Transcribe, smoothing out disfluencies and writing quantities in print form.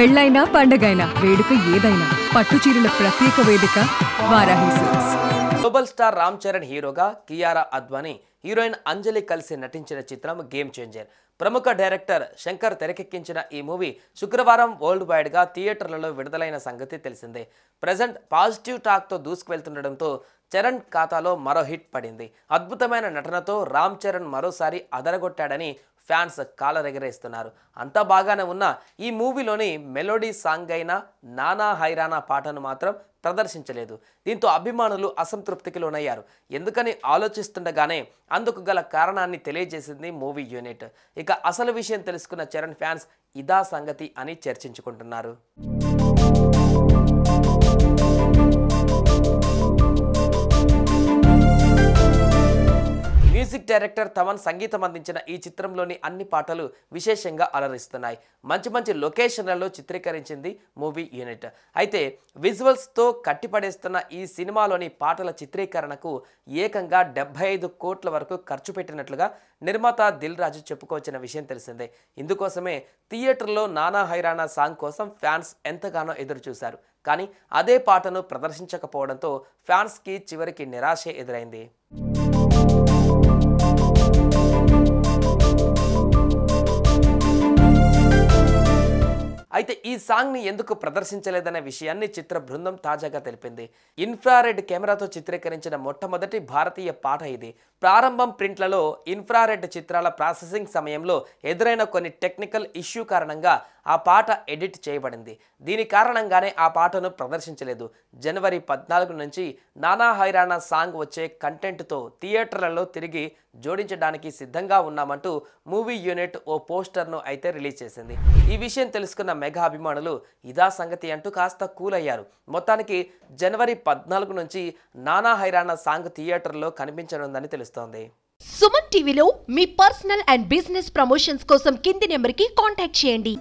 పెళ్ళైనా పండగైనా వేడుక ఏదైనా పట్టు చీరల ప్రత్యేక వేదిక Varahi silks. Global star Ram Charan హీరోగా కియారా అద్వానీ హీరోయిన్ అంజలి కలిసి నటించిన చిత్రం గేమ్ చేంజర్. ప్రముఖ డైరెక్టర్ శంకర్ తెరకెక్కించిన ఈ మూవీ శుక్రవారం వరల్డ్ వైడ్ గా థియేటర్లలో విడుదలైన సంగతి తెలిసిందే. ప్రెజెంట్ పాజిటివ్ టాక్ తో దూసుకువెళ్తుండటంతో చరణ్ ఖాతాలో మరో హిట్ పడింది. అద్భుతమైన నటనతో రామ్ చరణ్ మరోసారి అదరగొట్టాడని ఫ్యాన్స్ కాలరెగరేస్తున్నారు. అంతా బాగానే ఉన్న ఈ మూవీలోని మెలోడీ సాంగ్ అయిన నానా హైరానా పాటను మాత్రం ప్రదర్శించలేదు. దీంతో అభిమానులు అసంతృప్తికి లోనయ్యారు. ఎందుకని ఆలోచిస్తుండగానే అందుకు గల కారణాన్ని తెలియజేసింది మూవీ యూనిట్. ఇక అసలు విషయం తెలుసుకున్న చరణ్ ఫ్యాన్స్ ఇదా సంగతి అని చర్చించుకుంటున్నారు. మ్యూజిక్ డైరెక్టర్ తమన్ సంగీతం అందించిన ఈ చిత్రంలోని అన్ని పాటలు విశేషంగా అలరిస్తున్నాయి. మంచి మంచి లొకేషన్లలో చిత్రీకరించింది మూవీ యూనిట్. అయితే విజువల్స్తో కట్టిపడేస్తున్న ఈ సినిమాలోని పాటల చిత్రీకరణకు ఏకంగా 75 కోట్ల వరకు ఖర్చు పెట్టినట్లుగా నిర్మాత దిల్ రాజు చెప్పుకోవచ్చిన విషయం తెలిసిందే. ఇందుకోసమే థియేటర్లో నానా హైరానా సాంగ్ కోసం ఫ్యాన్స్ ఎంతగానో ఎదురు చూశారు. కానీ అదే పాటను ప్రదర్శించకపోవడంతో ఫ్యాన్స్కి చివరికి నిరాశే ఎదురైంది. అయితే ఈ సాంగ్ని ఎందుకు ప్రదర్శించలేదనే విషయాన్ని చిత్ర బృందం తాజాగా తెలిపింది. ఇన్ఫ్రారెడ్ కెమెరాతో చిత్రీకరించిన మొట్టమొదటి భారతీయ పాట ఇది. ప్రారంభం ప్రింట్లలో ఇన్ఫ్రారెడ్ చిత్రాల ప్రాసెసింగ్ సమయంలో ఎదురైన కొన్ని టెక్నికల్ ఇష్యూ కారణంగా ఆ పాట ఎడిట్ చేయబడింది. దీని కారణంగానే ఆ పాటను ప్రదర్శించలేదు. జనవరి 14 నుంచి నానా హైరానా సాంగ్ వచ్చే కంటెంట్తో థియేటర్లలో తిరిగి జోడించడానికి సిద్ధంగా ఉన్నామంటూ మూవీ యూనిట్ ఓ పోస్టర్ను అయితే రిలీజ్ చేసింది. ఈ విషయం తెలుసుకున్న మెగా అభిమానులు ఇదా సంగతి అంటూ కాస్త కూల్ అయ్యారు. మొత్తానికి జనవరి 14 నుంచి నానా హైరానా సాంగ్ థియేటర్లో కనిపించనుందని తెలుస్తోంది. సుమన్ టీవీలో మీ పర్సనల్ అండ్ బిజినెస్ ప్రమోషన్స్ కోసం కింది నెంబర్కి కాంటాక్ట్ చేయండి.